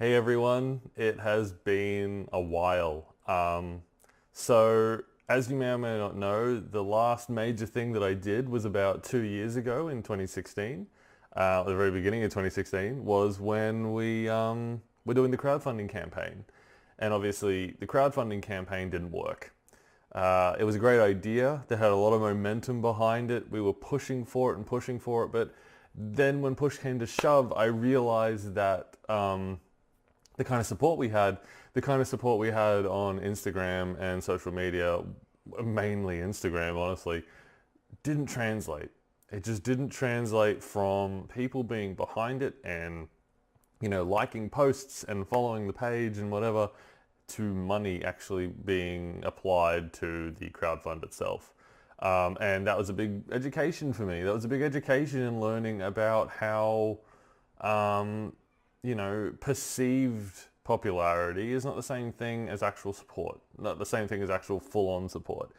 Hey everyone, it has been a while. So as you may or may not know, the last major thing that I did was about 2 years ago in 2016. At the very beginning of 2016 was when we were doing the crowdfunding campaign. And obviously the crowdfunding campaign didn't work. It was a great idea. They had a lot of momentum behind it. We were pushing for it and pushing for it. But then when push came to shove, I realized that the kind of support we had, the kind of support we had on Instagram and social media, mainly Instagram, honestly, didn't translate. It just didn't translate from people being behind it and, liking posts and following the page and whatever to money actually being applied to the crowdfund itself. And that was a big education for me. That was a big education in learning about how perceived popularity is not the same thing as actual support, not the same thing as actual full-on support.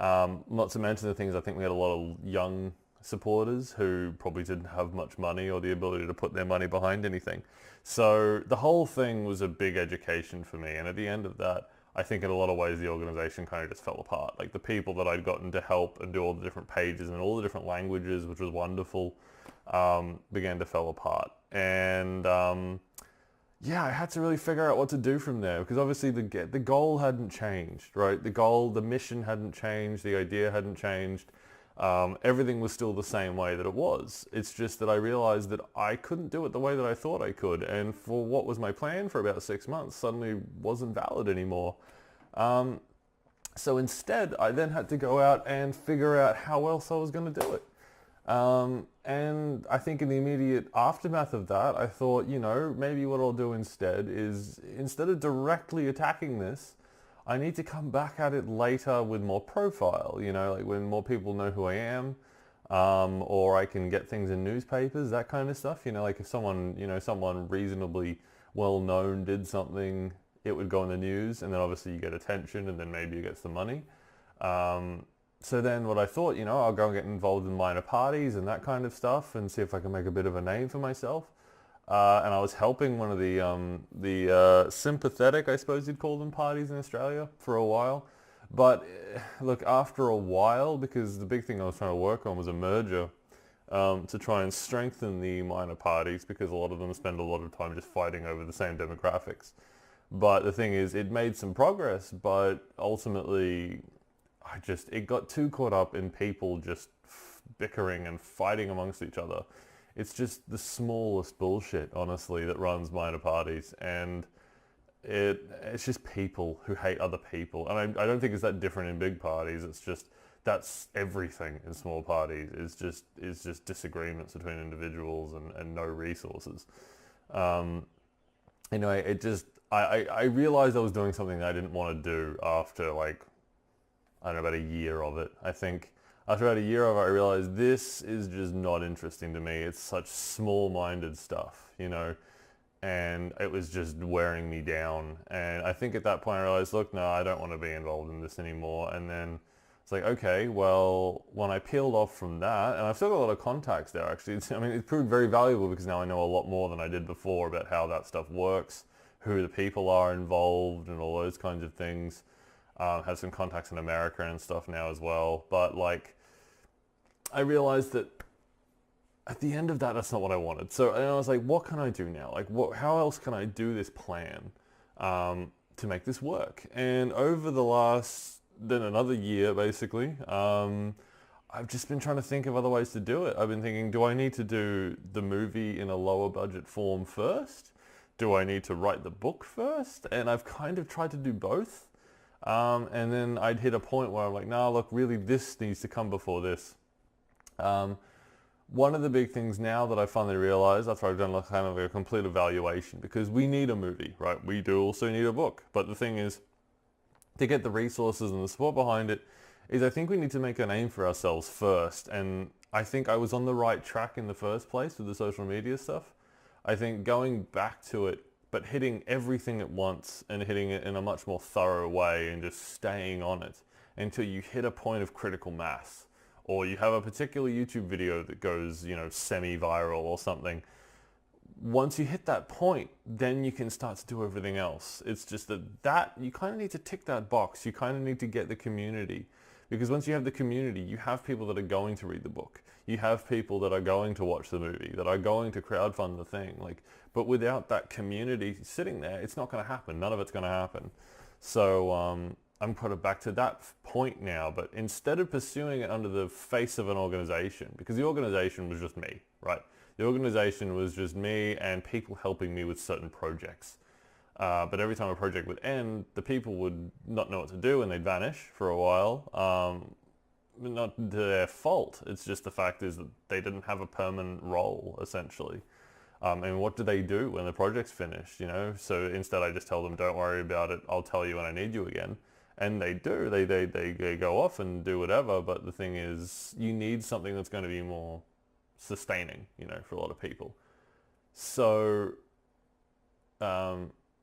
Not to mention the things, I think we had a lot of young supporters who probably didn't have much money or the ability to put their money behind anything. So the whole thing was a big education for me. And at the end of that, I think in a lot of ways the organization kind of just fell apart. Like the people that I'd gotten to help and do all the different pages and all the different languages, which was wonderful, began to fall apart. And I had to really figure out what to do from there because obviously the goal hadn't changed, right? The mission hadn't changed, the idea hadn't changed. Everything was still the same way that it was. It's just that I realized that I couldn't do it the way that I thought I could. And for what was my plan for about 6 months suddenly wasn't valid anymore. So instead, I then had to go out and figure out how else I was going to do it. And I think in the immediate aftermath of that, I thought, maybe what I'll do instead is instead of directly attacking this, I need to come back at it later with more profile, like when more people know who I am, or I can get things in newspapers, that kind of stuff. Like if someone reasonably well known did something, it would go in the news, and then obviously you get attention, and then maybe it gets the money. So then what I thought, I'll go and get involved in minor parties and that kind of stuff and see if I can make a bit of a name for myself. And I was helping one of the sympathetic, I suppose you'd call them, parties in Australia for a while. But look, after a while, because the big thing I was trying to work on was a merger to try and strengthen the minor parties because a lot of them spend a lot of time just fighting over the same demographics. But the thing is, it made some progress, but ultimately it got too caught up in people just bickering and fighting amongst each other. It's just the smallest bullshit, honestly, that runs minor parties. And it's just people who hate other people. And I don't think it's that different in big parties. It's just, that's everything in small parties is just disagreements between individuals and no resources. I realized I was doing something that I didn't want to do after about a year of it. I think after about a year of it, I realized this is just not interesting to me. It's such small-minded stuff, and it was just wearing me down. And I think at that point I realized, look, no, I don't want to be involved in this anymore. And then it's like, okay, well, when I peeled off from that, and I've still got a lot of contacts there, actually. It proved very valuable because now I know a lot more than I did before about how that stuff works, who the people are involved, and all those kinds of things. Have some contacts in America and stuff now as well. But I realized that at the end of that, that's not what I wanted. So and I was like, what can I do now? How else can I do this plan to make this work? And over then another year, basically, I've just been trying to think of other ways to do it. I've been thinking, do I need to do the movie in a lower budget form first? Do I need to write the book first? And I've kind of tried to do both. And then I'd hit a point where I'm like, no, look, really this needs to come before this. One of the big things now that I finally realized after I've done kind of a complete evaluation, because we need a movie, right? We do also need a book. But the thing is, to get the resources and the support behind it, is I think we need to make a name for ourselves first. And I think I was on the right track in the first place with the social media stuff. I think going back to it, but hitting everything at once and hitting it in a much more thorough way and just staying on it until you hit a point of critical mass, or you have a particular YouTube video that goes, semi-viral or something. once you hit that point, then you can start to do everything else. It's just that you kind of need to tick that box. You kind of need to get the community. Because once you have the community, you have people that are going to read the book. You have people that are going to watch the movie, that are going to crowdfund the thing. But without that community sitting there, it's not going to happen. None of it's going to happen. So I'm kind of back to that point now. But instead of pursuing it under the face of an organization, because the organization was just me, right? The organization was just me and people helping me with certain projects. But every time a project would end, the people would not know what to do and they'd vanish for a while. Not to their fault. It's just the fact is that they didn't have a permanent role, essentially. And what do they do when the project's finished, So instead I just tell them, don't worry about it. I'll tell you when I need you again. And they do. They go off and do whatever. But the thing is, you need something that's going to be more sustaining, for a lot of people. So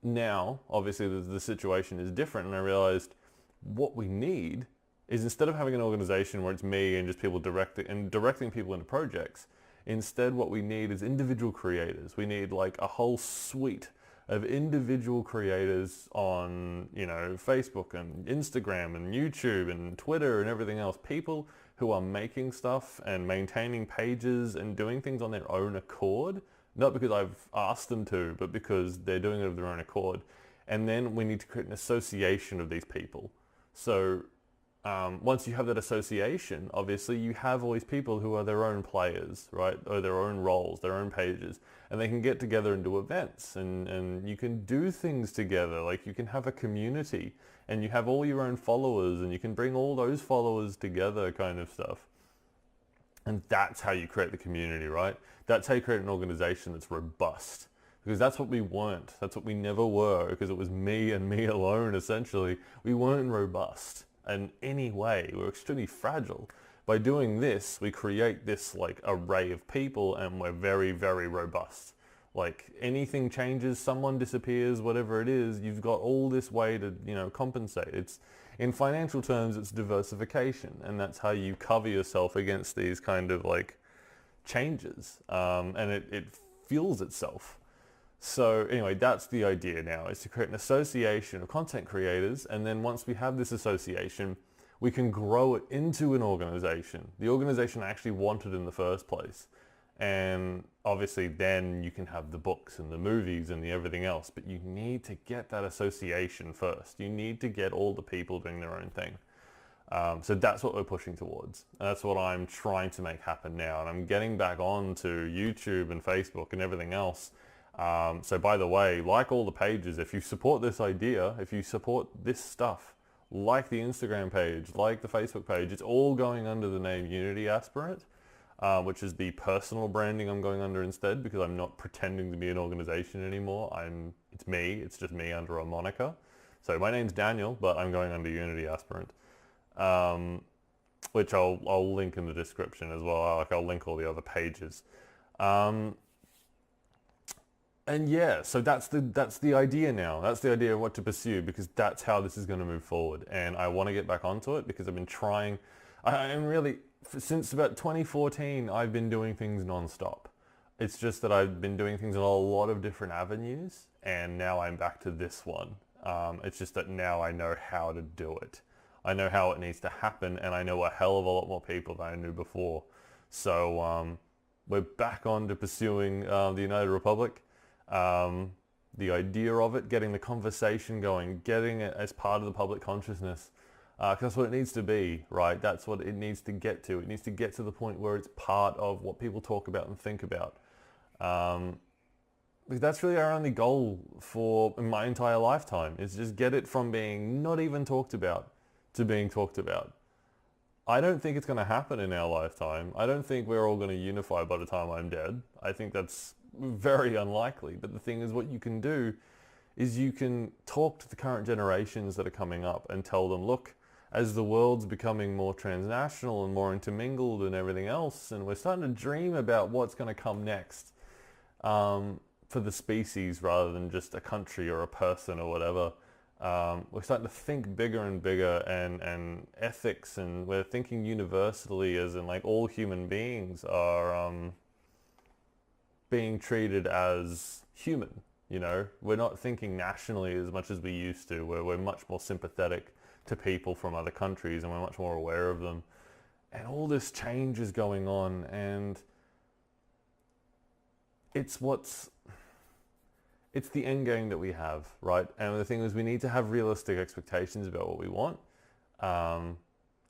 now, obviously, the situation is different, and I realized what we need is, instead of having an organization where it's me and just people directing people into projects, instead what we need is individual creators. We need like a whole suite of individual creators on, Facebook and Instagram and YouTube and Twitter and everything else. People who are making stuff and maintaining pages and doing things on their own accord. Not because I've asked them to, but because they're doing it of their own accord. And then we need to create an association of these people. So once you have that association, obviously you have all these people who are their own players, right? Or their own roles, their own pages. And they can get together and do events. And you can do things together. Like you can have a community and you have all your own followers and you can bring all those followers together, kind of stuff. And that's how you create the community, right? That's how you create an organization that's robust. Because that's what we weren't. That's what we never were, because it was me and me alone, essentially. We weren't robust in any way. We were extremely fragile. By doing this, we create this like array of people, and we're very, very robust. Like anything changes, someone disappears, whatever it is, you've got all this way to, compensate. It's, in financial terms, it's diversification, and that's how you cover yourself against these kind of like changes, and it fuels itself. So anyway, that's the idea now, is to create an association of content creators, and then once we have this association, we can grow it into an organization. The organization I actually wanted in the first place. And obviously then you can have the books and the movies and the everything else, but you need to get that association first. You need to get all the people doing their own thing. So that's what we're pushing towards. And that's what I'm trying to make happen now. And I'm getting back on to YouTube and Facebook and everything else. So by the way, like all the pages, if you support this idea, if you support this stuff, like the Instagram page, like the Facebook page, it's all going under the name Unity Aspirant. Which is the personal branding I'm going under instead, because I'm not pretending to be an organization anymore. It's me. It's just me under a moniker. So my name's Daniel, but I'm going under Unity Aspirant, which I'll link in the description as well. I'll link all the other pages. And yeah, so that's the idea now. That's the idea of what to pursue, because that's how this is going to move forward. And I want to get back onto it because I've been trying. I'm really, since about 2014, I've been doing things nonstop. It's just that I've been doing things in a lot of different avenues, and now I'm back to this one. It's just that now I know how to do it. I know how it needs to happen, and I know a hell of a lot more people than I knew before. So we're back on to pursuing the United Republic. The idea of it, getting the conversation going, getting it as part of the public consciousness. Because that's what it needs to be, right? That's what it needs to get to. It needs to get to the point where it's part of what people talk about and think about. Because that's really our only goal for my entire lifetime, is just get it from being not even talked about to being talked about. I don't think it's going to happen in our lifetime. I don't think we're all going to unify by the time I'm dead. I think that's very unlikely. But the thing is, what you can do is you can talk to the current generations that are coming up and tell them, look, as the world's becoming more transnational and more intermingled and everything else, and we're starting to dream about what's going to come next for the species rather than just a country or a person or whatever. We're starting to think bigger and bigger, and ethics, and we're thinking universally, as in like all human beings are being treated as human. You know, we're not thinking nationally as much as we used to. We're much more sympathetic to people from other countries, and we're much more aware of them. And all this change is going on, and it's the end game that we have, right? And the thing is, we need to have realistic expectations about what we want. And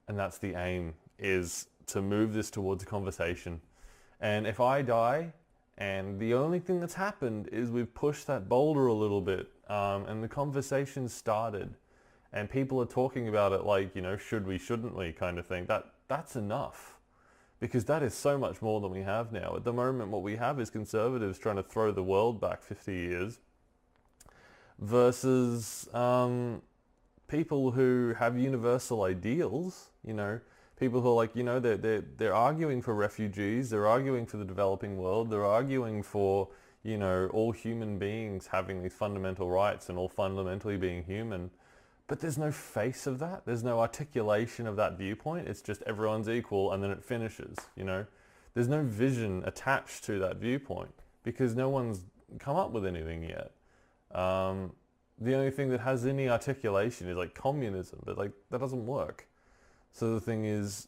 that's the aim, is to move this towards a conversation. And if I die, and the only thing that's happened is we've pushed that boulder a little bit, and the conversation started, and people are talking about it like, you know, should we, shouldn't we kind of thing, that's enough. Because that is so much more than we have now. At the moment, what we have is conservatives trying to throw the world back 50 years versus people who have universal ideals, you know, people who are like, you know, they're arguing for refugees, they're arguing for the developing world, they're arguing for, you know, all human beings having these fundamental rights and all fundamentally being human. But there's no face of that. There's no articulation of that viewpoint. It's just everyone's equal and then it finishes, you know. There's no vision attached to that viewpoint because no one's come up with anything yet. The only thing that has any articulation is like communism, but like that doesn't work. So the thing is,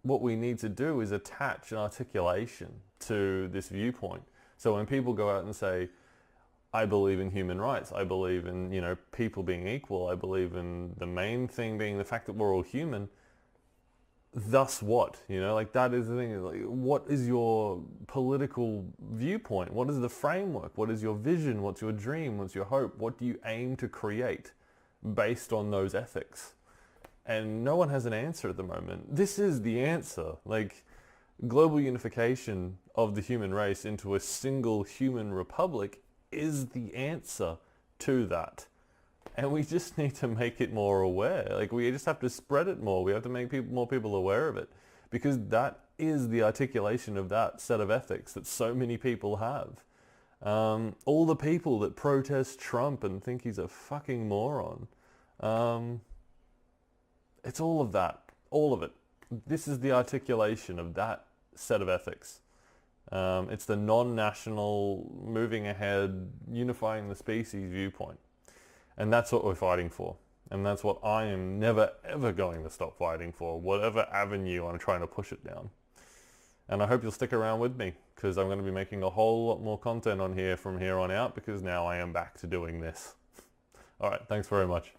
what we need to do is attach an articulation to this viewpoint. So when people go out and say, I believe in human rights, I believe in, you know, people being equal, I believe in the main thing being the fact that we're all human, thus what? You know, like that is the thing. Like, what is your political viewpoint? What is the framework? What is your vision? What's your dream? What's your hope? What do you aim to create based on those ethics? And no one has an answer at the moment. This is the answer. Like, global unification of the human race into a single human republic is the answer to that. And we just need to make it more aware. Like, we just have to spread it more. We have to make more people aware of it, because that is the articulation of that set of ethics that so many people have. All the people that protest Trump and think he's a fucking moron. It's all of that. All of it. This is the articulation of that set of ethics. It's the non-national, moving ahead, unifying the species viewpoint. And that's what we're fighting for. And that's what I am never, ever going to stop fighting for, whatever avenue I'm trying to push it down. And I hope you'll stick around with me, because I'm going to be making a whole lot more content on here from here on out, because now I am back to doing this. All right, thanks very much.